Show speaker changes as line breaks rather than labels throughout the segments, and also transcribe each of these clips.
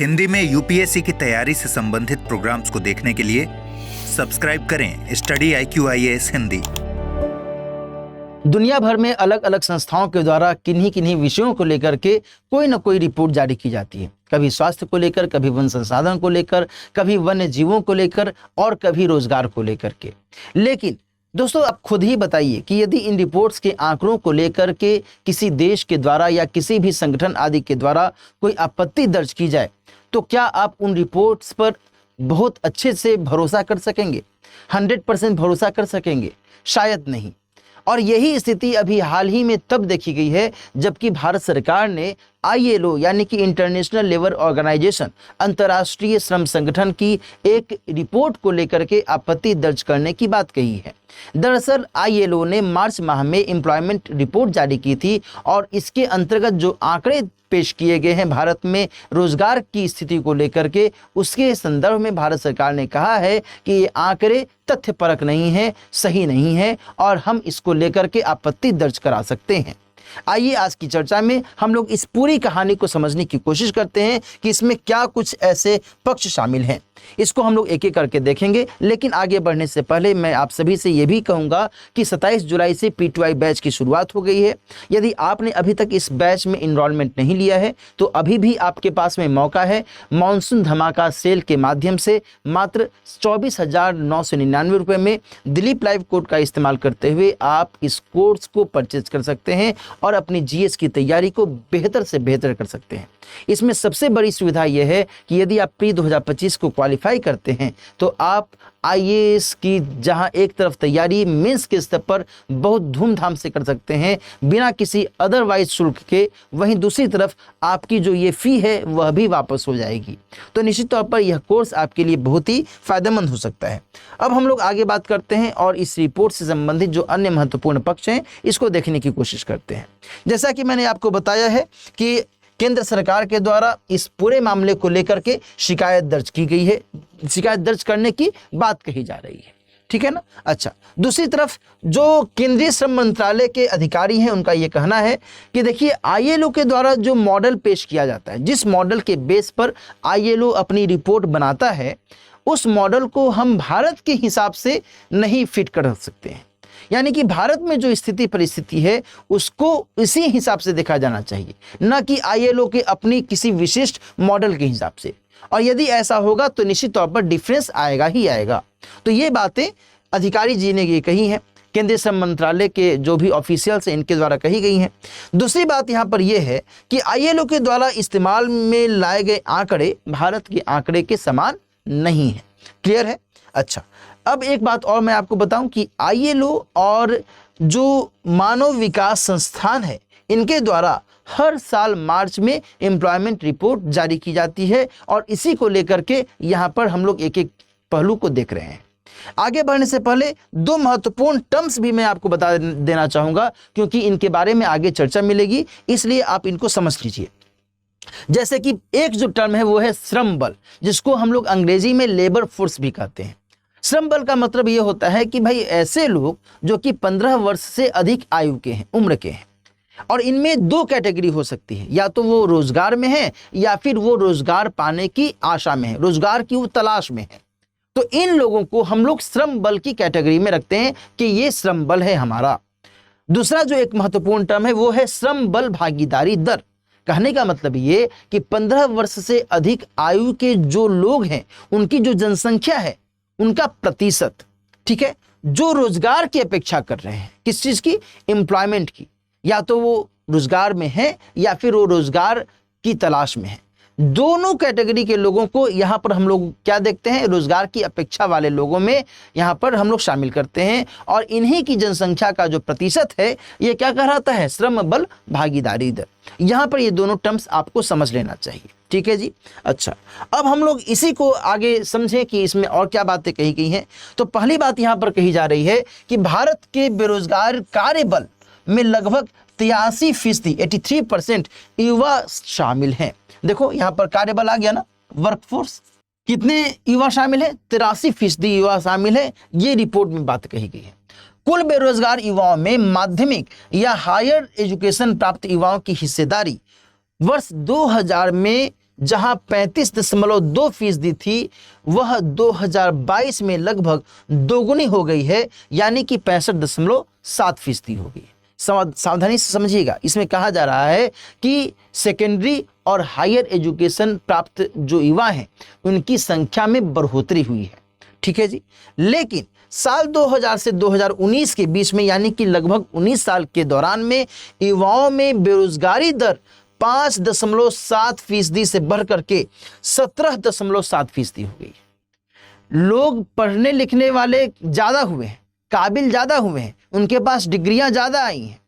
हिंदी में यूपीएससी की तैयारी से संबंधित प्रोग्राम्स को देखने के लिए सब्सक्राइब करें स्टडी IQIAS हिंदी।
दुनिया भर में अलग अलग संस्थाओं के द्वारा किन्हीं किन्हीं विषयों को लेकर के कोई न कोई रिपोर्ट जारी की जाती है। कभी स्वास्थ्य को लेकर, कभी वन संसाधन को लेकर, कभी वन्य जीवों को लेकर और कभी रोजगार को लेकर के। लेकिन दोस्तों, आप खुद ही बताइए कि यदि इन रिपोर्ट्स के आंकड़ों को लेकर के किसी देश के द्वारा या किसी भी संगठन आदि के द्वारा कोई आपत्ति दर्ज की जाए तो क्या आप उन रिपोर्ट्स पर बहुत अच्छे से भरोसा कर सकेंगे? 100% भरोसा कर सकेंगे? शायद नहीं। और यही स्थिति अभी हाल ही में तब देखी गई है जबकि भारत सरकार ने ILO यानी कि इंटरनेशनल लेबर ऑर्गेनाइजेशन, अंतर्राष्ट्रीय श्रम संगठन की एक रिपोर्ट को लेकर के आपत्ति दर्ज करने की बात कही है। दरअसल ILO ने मार्च माह में एम्प्लॉयमेंट रिपोर्ट जारी की थी और इसके अंतर्गत जो आंकड़े पेश किए गए हैं भारत में रोजगार की स्थिति को लेकर के, उसके संदर्भ में भारत सरकार ने कहा है कि ये आंकड़े तथ्यपरक नहीं है, सही नहीं है और हम इसको लेकर के आपत्ति दर्ज करा सकते हैं। आइए आज की चर्चा में हम लोग इस पूरी कहानी को समझने की कोशिश करते हैं कि इसमें क्या कुछ ऐसे पक्ष शामिल हैं। इसको हम लोग एक एक करके देखेंगे, लेकिन आगे बढ़ने से पहले मैं आप सभी से यह भी कहूंगा कि 27 जुलाई से P2I बैच की शुरुआत हो गई है। यदि आपने अभी तक इस बैच में इनरोलमेंट नहीं लिया है तो अभी भी आपके पास में मौका है। मॉनसून धमाका सेल के माध्यम से मात्र 24,999 रुपये में दिलीप लाइव कोड का इस्तेमाल करते हुए आप इस कोर्स को परचेज कर सकते हैं और अपनी GS की तैयारी को बेहतर से बेहतर कर सकते हैं। इसमें सबसे बड़ी सुविधा यह है कि यदि आप प्री 2025 को क्वालिफाई करते हैं तो आप IAS की जहां एक तरफ तैयारी मेंस के स्तर पर बहुत धूमधाम से कर सकते हैं बिना किसी अदरवाइज शुल्क के, वहीं दूसरी तरफ आपकी जो ये फ़ी है वह भी वापस हो जाएगी। तो निश्चित तौर पर यह कोर्स आपके लिए बहुत ही फायदेमंद हो सकता है। अब हम लोग आगे बात करते हैं और इस रिपोर्ट से संबंधित जो अन्य महत्वपूर्ण पक्ष हैं इसको देखने की कोशिश करते हैं। जैसा कि मैंने आपको बताया है कि केंद्र सरकार के द्वारा इस पूरे मामले को लेकर के शिकायत दर्ज की गई है, शिकायत दर्ज करने की बात कही जा रही है, ठीक है ना। अच्छा, दूसरी तरफ जो केंद्रीय श्रम मंत्रालय के अधिकारी हैं उनका ये कहना है कि देखिए ILO के द्वारा जो मॉडल पेश किया जाता है, जिस मॉडल के बेस पर ILO अपनी रिपोर्ट बनाता है, उस मॉडल को हम भारत के हिसाब से नहीं फिट कर सकते हैं। यानी कि भारत में जो स्थिति परिस्थिति है उसको इसी हिसाब से देखा जाना चाहिए, न कि ILO के अपनी किसी विशिष्ट मॉडल के हिसाब से। और यदि ऐसा होगा तो निश्चित तौर पर डिफरेंस आएगा ही आएगा। तो ये बातें अधिकारी जी ने ये कही हैं, केंद्रीय श्रम मंत्रालय के जो भी ऑफिशियल्स हैं इनके द्वारा कही गई हैं। दूसरी बात यहाँ पर यह है कि ILO के द्वारा इस्तेमाल में लाए गए आंकड़े भारत के आंकड़े के समान नहीं है। क्लियर है? अच्छा, अब एक बात और मैं आपको बताऊं कि ILO और जो मानव विकास संस्थान है इनके द्वारा हर साल मार्च में एम्प्लॉयमेंट रिपोर्ट जारी की जाती है और इसी को लेकर के यहाँ पर हम लोग एक एक पहलू को देख रहे हैं। आगे बढ़ने से पहले दो महत्वपूर्ण टर्म्स भी मैं आपको बता देना चाहूँगा क्योंकि इनके बारे में आगे चर्चा मिलेगी, इसलिए आप इनको समझ लीजिए। जैसे कि एक जो टर्म है वो है श्रम बल, जिसको हम लोग अंग्रेजी में लेबर फोर्स भी कहते हैं। श्रम बल का मतलब ये होता है कि भाई ऐसे लोग जो कि 15 वर्ष से अधिक आयु के हैं, उम्र के हैं, और इनमें दो कैटेगरी हो सकती है, या तो वो रोजगार में है या फिर वो रोजगार पाने की आशा में है, रोजगार की वो तलाश में है। तो इन लोगों को हम लोग श्रम बल की कैटेगरी में रखते हैं कि ये श्रम बल है हमारा। दूसरा जो एक महत्वपूर्ण टर्म है वो है श्रम बल भागीदारी दर। कहने का मतलब ये कि 15 वर्ष से अधिक आयु के जो लोग हैं उनकी जो जनसंख्या है उनका प्रतिशत, ठीक है, जो रोजगार की अपेक्षा कर रहे हैं, किस चीज की? एम्प्लॉयमेंट की, या तो वो रोजगार में है या फिर वो रोजगार की तलाश में है। दोनों कैटेगरी के लोगों को यहाँ पर हम लोग क्या देखते हैं? रोजगार की अपेक्षा वाले लोगों में यहाँ पर हम लोग शामिल करते हैं और इन्हीं की जनसंख्या का जो प्रतिशत है ये क्या कहलाता है? श्रम बल भागीदारी दर। यहाँ पर ये दोनों टर्म्स आपको समझ लेना चाहिए, ठीक है जी। अच्छा, अब हम लोग इसी को आगे समझें कि इसमें और क्या बातें कही गई हैं। तो पहली बात यहाँ पर कही जा रही है कि भारत के बेरोजगार कार्य बल में लगभग 83% 83% युवा शामिल हैं। देखो यहाँ पर कार्यबल आ गया ना, वर्कफोर्स। कितने युवा शामिल है? 83% युवा शामिल है। ये रिपोर्ट में बात कही गई है। कुल बेरोजगार युवाओं में माध्यमिक या हायर एजुकेशन प्राप्त युवाओं की हिस्सेदारी वर्ष 2000 में जहां 35.2% थी, वह 2022 में लगभग दोगुनी हो गई है, यानी कि 65.7% हो गई। सावधानी से समझिएगा, इसमें कहा जा रहा है कि सेकेंडरी और हायर एजुकेशन प्राप्त जो युवा हैं उनकी संख्या में बढ़ोतरी हुई है। ठीक है जी। लेकिन साल 2000 से 2019 के बीच में, यानी कि लगभग 19 साल के दौरान में युवाओं में बेरोजगारी दर 5.7% से बढ़ करके 17.7% हो गई। लोग पढ़ने लिखने वाले ज्यादा हुए हैं, काबिल ज्यादा हुए हैं, उनके पास डिग्रियां ज्यादा आई हैं,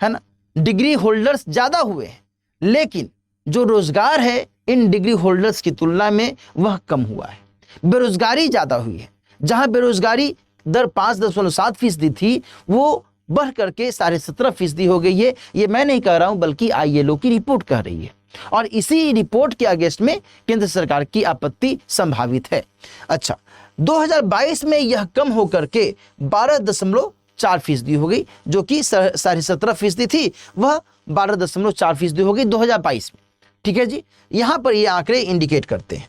है ना, डिग्री होल्डर्स ज्यादा हुए हैं, लेकिन जो रोजगार है इन डिग्री होल्डर्स की तुलना में वह कम हुआ है। बेरोजगारी ज्यादा हुई है। जहां बेरोजगारी दर 5.7% थी, वो बढ़ करके 17.5% हो गई है। ये मैं नहीं कह रहा हूं, बल्कि ILO की रिपोर्ट कह रही है, और इसी रिपोर्ट के अगेंस्ट में केंद्र सरकार की आपत्ति संभावित है। अच्छा, 2022 में यह कम होकर के 12.4% हो गई, जो कि 17.5% थी, वह 12.4% हो गई 2022 में। ठीक है जी। यहां पर ये आंकड़े इंडिकेट करते हैं।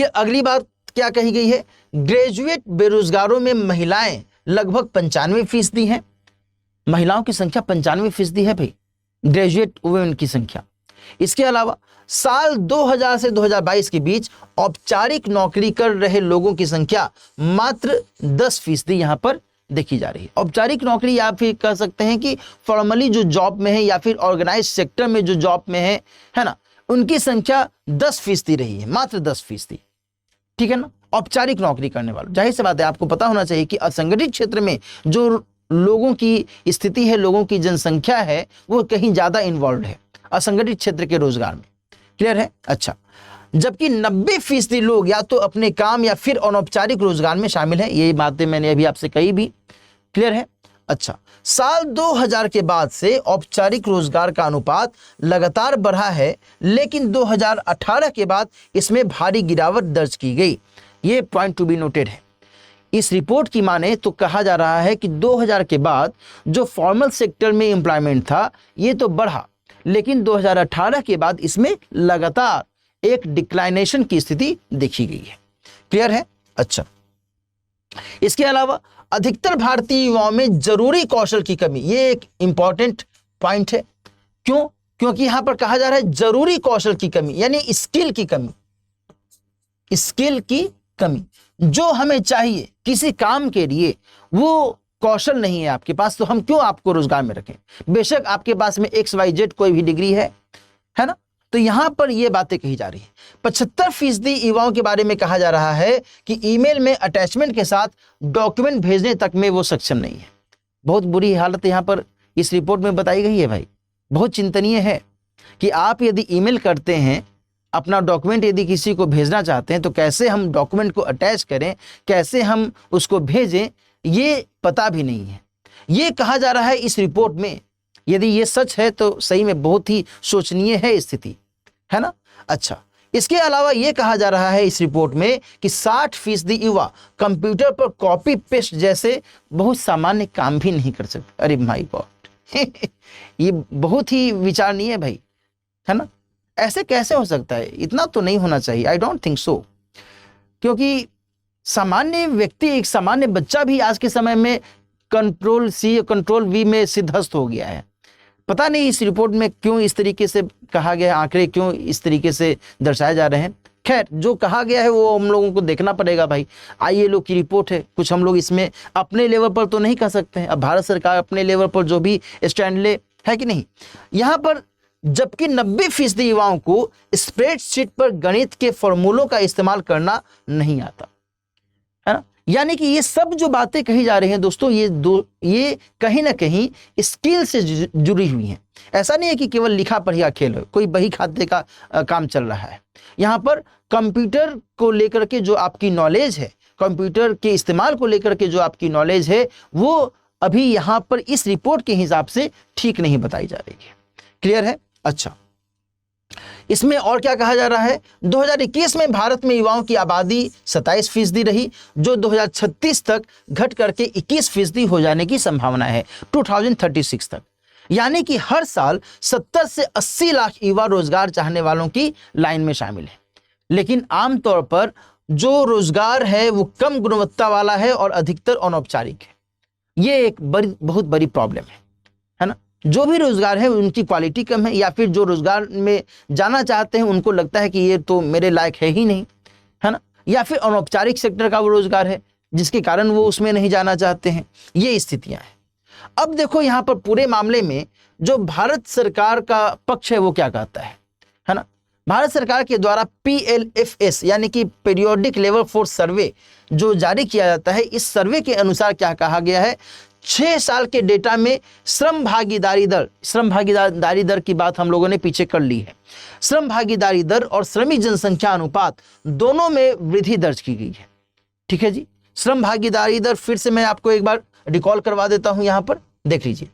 अगली बात क्या कही गई है? ग्रेजुएट बेरोजगारों में महिलाएं लगभग 95% हैं। महिलाओं की संख्या 95% है भाई, ग्रेजुएट वुमेन की संख्या। इसके अलावा साल 2000 से 2022 के बीच औपचारिक नौकरी कर रहे लोगों की संख्या मात्र 10% यहां पर देखी जा रही है। औपचारिक नौकरी या फिर कह सकते हैं कि फॉर्मली जो जॉब में है या फिर ऑर्गेनाइज सेक्टर में जो जॉब में है ना, उनकी संख्या 10% रही है, मात्र 10%। ठीक है ना, औपचारिक नौकरी करने वालों। जाहिर सी बात है, आपको पता होना चाहिए कि असंगठित क्षेत्र में जो लोगों की स्थिति है, लोगों की जनसंख्या है, वो कहीं ज्यादा इन्वॉल्व है असंगठित क्षेत्र के रोजगार में। क्लियर है? अच्छा, जबकि 90% लोग या तो अपने काम या फिर अनौपचारिक रोजगार में शामिल है। यही बातें मैंने अभी आपसे कही भी। क्लियर है? अच्छा, साल 2000 के बाद से औपचारिक रोजगार का अनुपात लगातार बढ़ा है, लेकिन 2018 के बाद इसमें भारी गिरावट दर्ज की गई। ये पॉइंट टू बी नोटेड है। इस रिपोर्ट की माने तो कहा जा रहा है कि 2000 के बाद जो फॉर्मल सेक्टर में एम्प्लॉयमेंट था ये तो बढ़ा, लेकिन 2018 के बाद इसमें लगातार एक डिक्लाइनेशन की स्थिति देखी गई है। क्लियर है? अच्छा, इसके अलावा अधिकतर भारतीय युवाओं में जरूरी कौशल की कमी, ये एक इंपॉर्टेंट पॉइंट है। क्यों? क्योंकि यहां पर कहा जा रहा है जरूरी कौशल की कमी, यानी स्किल की कमी। स्किल की कमी जो हमें चाहिए किसी काम के लिए, वो कौशल नहीं है आपके पास, तो हम क्यों आपको रोजगार में रखें? बेशक आपके पास में XYZ कोई भी डिग्री है ना। तो यहां पर यह बातें कही जा रही है। 75% युवाओं के बारे में कहा जा रहा है कि ईमेल में अटैचमेंट के साथ डॉक्यूमेंट भेजने तक में वो सक्षम नहीं है। बहुत बुरी हालत यहां पर इस रिपोर्ट में बताई गई है भाई। बहुत चिंतनीय है कि आप यदि ईमेल करते हैं, अपना डॉक्यूमेंट यदि किसी को भेजना चाहते हैं, तो कैसे हम डॉक्यूमेंट को अटैच करें, कैसे हम उसको भेजें, ये पता भी नहीं है। ये कहा जा रहा है इस रिपोर्ट में। यदि ये सच है तो सही में बहुत ही शोचनीय है स्थिति, है ना। अच्छा, इसके अलावा यह कहा जा रहा है इस रिपोर्ट में कि 60% युवा कंप्यूटर पर कॉपी पेस्ट जैसे बहुत सामान्य काम भी नहीं कर सकते। अरे माय गॉड ये बहुत ही विचारणीय है भाई, है ना। ऐसे कैसे हो सकता है? इतना तो नहीं होना चाहिए। आई डोंट थिंक सो, क्योंकि सामान्य व्यक्ति, एक सामान्य बच्चा भी आज के समय में Ctrl+C Ctrl+V में सिद्धस्त हो गया है। पता नहीं इस रिपोर्ट में क्यों इस तरीके से कहा गया है, आंकड़े क्यों इस तरीके से दर्शाए जा रहे हैं। खैर, जो कहा गया है वो हम लोगों को देखना पड़ेगा भाई। ILO की रिपोर्ट है, कुछ हम लोग इसमें अपने लेवल पर तो नहीं कह सकते हैं। अब भारत सरकार अपने लेवल पर जो भी स्टैंड ले, है कि नहीं। यहाँ पर जबकि 90% युवाओं को स्प्रेडशीट पर गणित के फॉर्मूलों का इस्तेमाल करना नहीं आता, है ना। यानी कि ये सब जो बातें कही जा रही हैं दोस्तों, ये कहीं ना कहीं स्किल से जुड़ी हुई हैं। ऐसा नहीं है कि केवल लिखा पढ़िया खेल हो, कोई बही खाते का काम चल रहा है। यहाँ पर कंप्यूटर को लेकर के जो आपकी नॉलेज है, कंप्यूटर के इस्तेमाल को लेकर के जो आपकी नॉलेज है, वो अभी यहाँ पर इस रिपोर्ट के हिसाब से ठीक नहीं बताई जा रही है। क्लियर है? अच्छा, इसमें और क्या कहा जा रहा है? 2021 में भारत में युवाओं की आबादी 27% रही, जो 2036 तक घट करके 21% हो जाने की संभावना है, 2036 तक। यानी कि हर साल 70 से 80 लाख युवा रोजगार चाहने वालों की लाइन में शामिल है। लेकिन आमतौर पर जो रोजगार है वो कम गुणवत्ता वाला है और अधिकतर अनौपचारिक है। ये एक बहुत बड़ी प्रॉब्लम है ना। जो भी रोजगार है उनकी क्वालिटी कम है, या फिर जो रोजगार में जाना चाहते हैं उनको लगता है कि ये तो मेरे लायक है ही नहीं, है ना। या फिर अनौपचारिक सेक्टर का वो रोजगार है जिसके कारण वो उसमें नहीं जाना चाहते हैं। ये स्थितियां हैं। अब देखो यहाँ पर पूरे मामले में जो भारत सरकार का पक्ष है वो क्या कहता है ना। भारत सरकार के द्वारा PLFS यानी कि पीरियोडिक लेबर फोर्स सर्वे जो जारी किया जाता है, इस सर्वे के अनुसार क्या कहा गया है, 6 साल के डेटा में श्रम भागीदारी दर की बात हम लोगों ने पीछे कर ली है। श्रम भागीदारी दर और श्रमिक जनसंख्या अनुपात दोनों में वृद्धि दर्ज की गई है। ठीक है जी। श्रम भागीदारी दर फिर से मैं आपको एक बार रिकॉल करवा देता हूं, यहां पर देख लीजिए।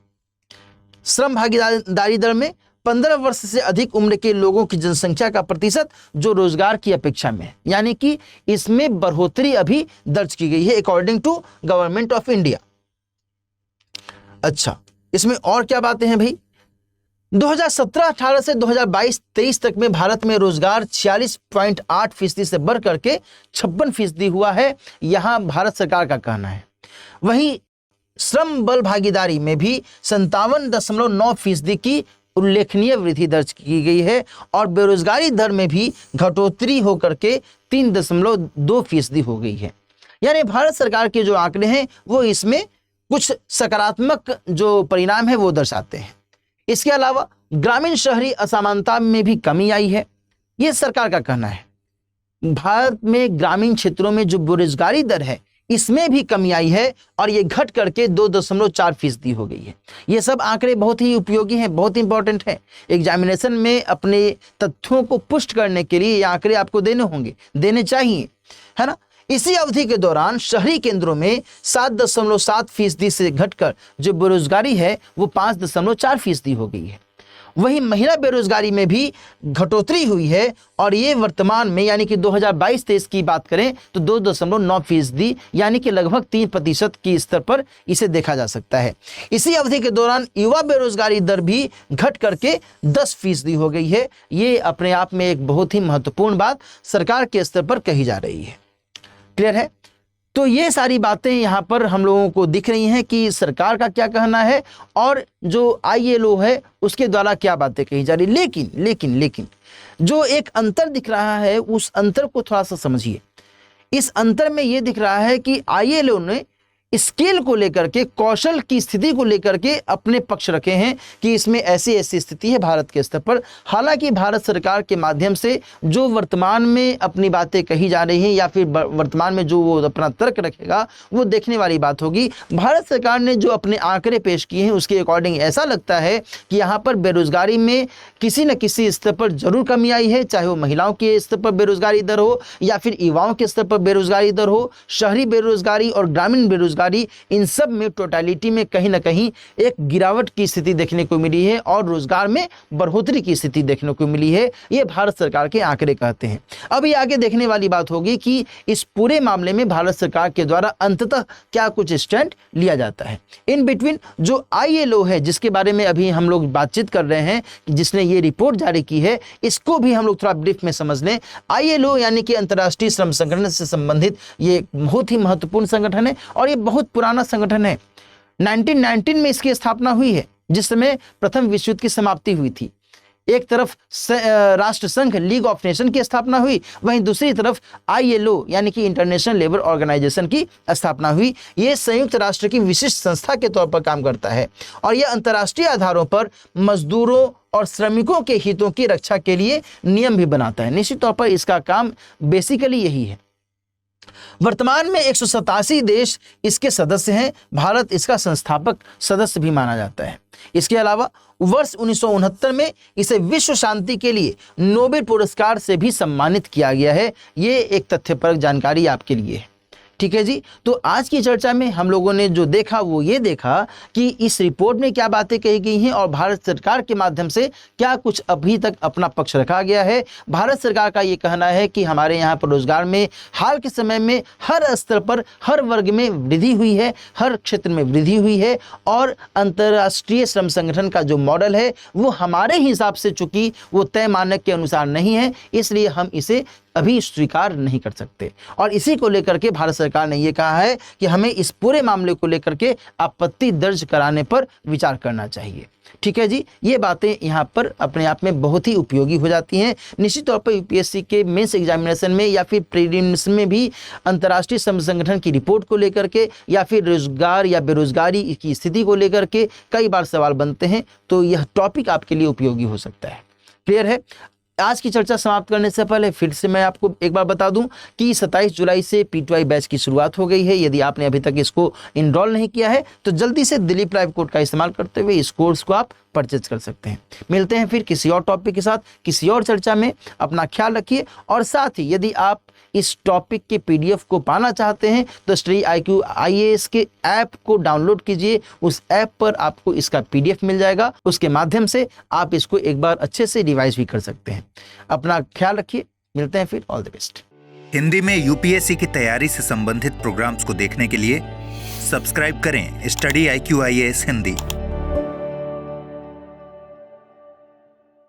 श्रम भागीदारी दर में 15 वर्ष से अधिक उम्र के लोगों की जनसंख्या का प्रतिशत जो रोजगार की अपेक्षा में है, यानी कि इसमें बढ़ोतरी अभी दर्ज की गई है according to government of India. अच्छा, इसमें और क्या बातें हैं भाई। 2017-18 से 2022-23 तक में भारत में रोजगार 46.8% से बढ़ करके 56% हुआ है, यहां भारत सरकार का कहना है। वहीं श्रम बल भागीदारी में भी 57.9% की उल्लेखनीय वृद्धि दर्ज की गई है और बेरोजगारी दर में भी घटोतरी होकर के 3.2% हो गई है। यानी भारत सरकार के जो आंकड़े हैं वो इसमें कुछ सकारात्मक जो परिणाम है वो दर्शाते हैं। इसके अलावा ग्रामीण शहरी असमानता में भी कमी आई है, ये सरकार का कहना है। भारत में ग्रामीण क्षेत्रों में जो बेरोजगारी दर है इसमें भी कमी आई है और ये घट करके 2.4% हो गई है। ये सब आंकड़े बहुत ही उपयोगी हैं, बहुत इंपॉर्टेंट है। एग्जामिनेशन में अपने तथ्यों को पुष्ट करने के लिए ये आंकड़े आपको देने होंगे, देने चाहिए, है ना। इसी अवधि के दौरान शहरी केंद्रों में 7.7% से घटकर जो बेरोजगारी है वो 5.4% हो गई है। वहीं महिला बेरोजगारी में भी घटोतरी हुई है और ये वर्तमान में यानी कि 2022-23 की बात करें तो 2.9% यानी कि लगभग 3% की स्तर पर इसे देखा जा सकता है। इसी अवधि के दौरान युवा बेरोजगारी दर भी घट करके 10% हो गई है। ये अपने आप में एक बहुत ही महत्वपूर्ण बात सरकार के स्तर पर कही जा रही है। क्लियर है। तो ये सारी बातें यहाँ पर हम लोगों को दिख रही हैं कि सरकार का क्या कहना है और जो ILO है उसके द्वारा क्या बातें कही जा रही। लेकिन जो एक अंतर दिख रहा है उस अंतर को थोड़ा सा समझिए। इस अंतर में ये दिख रहा है कि ILO ने स्केल को लेकर के, कौशल की स्थिति को लेकर के अपने पक्ष रखे हैं कि इसमें ऐसी ऐसी स्थिति है भारत के स्तर पर। हालांकि भारत सरकार के माध्यम से जो वर्तमान में अपनी बातें कही जा रही हैं या फिर वर्तमान में जो वो अपना तर्क रखेगा वो देखने वाली बात होगी। भारत सरकार ने जो अपने आंकड़े पेश किए हैं उसके अकॉर्डिंग ऐसा लगता है कि यहाँ पर बेरोजगारी में किसी न किसी स्तर पर जरूर कमी आई है, चाहे वो महिलाओं के स्तर पर बेरोजगारी दर हो या फिर युवाओं के स्तर पर बेरोजगारी दर हो, शहरी बेरोजगारी और ग्रामीण बेरोजगारी, इन सब में टोटलिटी में कहीं ना कहीं एक गिरावट की स्थिति देखने को मिली है और रोजगार में बढ़ोतरी की स्थिति देखने को मिली है। ये भारत सरकार के आंकड़े कहते हैं। अभी आगे देखने वाली बात होगी कि इस पूरे मामले में भारत सरकार के द्वारा अंततः क्या कुछ स्टैंड लिया जाता है। इन बिटवीन जो ILO है जिसके बारे में अभी हम लोग बातचीत कर रहे हैं, जिसने ये रिपोर्ट जारी की है, इसको भी हम लोग थोड़ा ब्रीफ में समझ लें। ILO यानी कि अंतर्राष्ट्रीय श्रम संगठन से संबंधित ये बहुत ही महत्वपूर्ण संगठन है और ये बहुत पुराना संगठन है। 1919 में इसकी स्थापना हुई है, जिस समय प्रथम विश्व युद्ध की समाप्ति हुई थी। एक तरफ राष्ट्र संघ लीग ऑफ नेशन की स्थापना हुई, वहीं दूसरी तरफ ILO यानी कि इंटरनेशनल लेबर ऑर्गेनाइजेशन की स्थापना हुई। ये संयुक्त राष्ट्र की विशिष्ट संस्था के तौर पर काम करता है और यह अंतर्राष्ट्रीय आधारों पर मजदूरों और श्रमिकों के हितों की रक्षा के लिए नियम भी बनाता है। निश्चित तौर पर इसका काम बेसिकली यही है। वर्तमान में 187 देश इसके सदस्य हैं। भारत इसका संस्थापक सदस्य भी माना जाता है। इसके अलावा वर्ष 1969 में इसे विश्व शांति के लिए नोबेल पुरस्कार से भी सम्मानित किया गया है। ये एक तथ्यपरक जानकारी आपके लिए है। ठीक है जी। तो आज की चर्चा में हम लोगों ने जो देखा वो ये देखा कि इस रिपोर्ट में क्या बातें कही गई हैं और भारत सरकार के माध्यम से क्या कुछ अभी तक अपना पक्ष रखा गया है। भारत सरकार का ये कहना है कि हमारे यहाँ पर रोजगार में हाल के समय में हर स्तर पर हर वर्ग में वृद्धि हुई है, हर क्षेत्र में वृद्धि हुई है और अंतर्राष्ट्रीय श्रम संगठन का जो मॉडल है वो हमारे हिसाब से चूंकि वो तय मानक के अनुसार नहीं है, इसलिए हम इसे अभी स्वीकार नहीं कर सकते। और इसी को लेकर के भारत सरकार ने यह कहा है कि हमें इस पूरे मामले को लेकर के आपत्ति दर्ज कराने पर विचार करना चाहिए। ठीक है जी, ये बातें यहाँ पर अपने आप में बहुत ही उपयोगी हो जाती हैं। निश्चित तौर पर यूपीएससी के मेंस एग्जामिनेशन में या फिर प्रीलिम्स में भी अंतर्राष्ट्रीय श्रम संगठन की रिपोर्ट को लेकर के या फिर रोजगार या बेरोजगारी की स्थिति को लेकर के कई बार सवाल बनते हैं, तो यह टॉपिक आपके लिए उपयोगी हो सकता है। क्लियर है। आज की चर्चा समाप्त करने से पहले फिर से मैं आपको एक बार बता दूं कि 27 जुलाई से P2I बैच की शुरुआत हो गई है। यदि आपने अभी तक इसको इनरोल नहीं किया है तो जल्दी से दिलीप लाइव कोड का इस्तेमाल करते हुए इस कोर्स को आप परचेज कर सकते हैं। मिलते हैं फिर किसी और टॉपिक के साथ, किसी और चर्चा में। अपना ख्याल रखिए और साथ ही यदि आप इस टॉपिक के PDF को पाना चाहते हैं तो स्टडी IQ IAS के ऐप को डाउनलोड कीजिए। उस ऐप पर आपको इसका PDF मिल जाएगा, उसके माध्यम से आप इसको एक बार अच्छे से रिवाइज भी कर सकते हैं। अपना ख्याल रखिए, मिलते हैं फिर। All the best.
हिंदी में यूपीएससी की तैयारी से संबंधित प्रोग्राम्स को देखने के लिए सब्सक्राइब करें स्टडी IQ IAS हिंदी।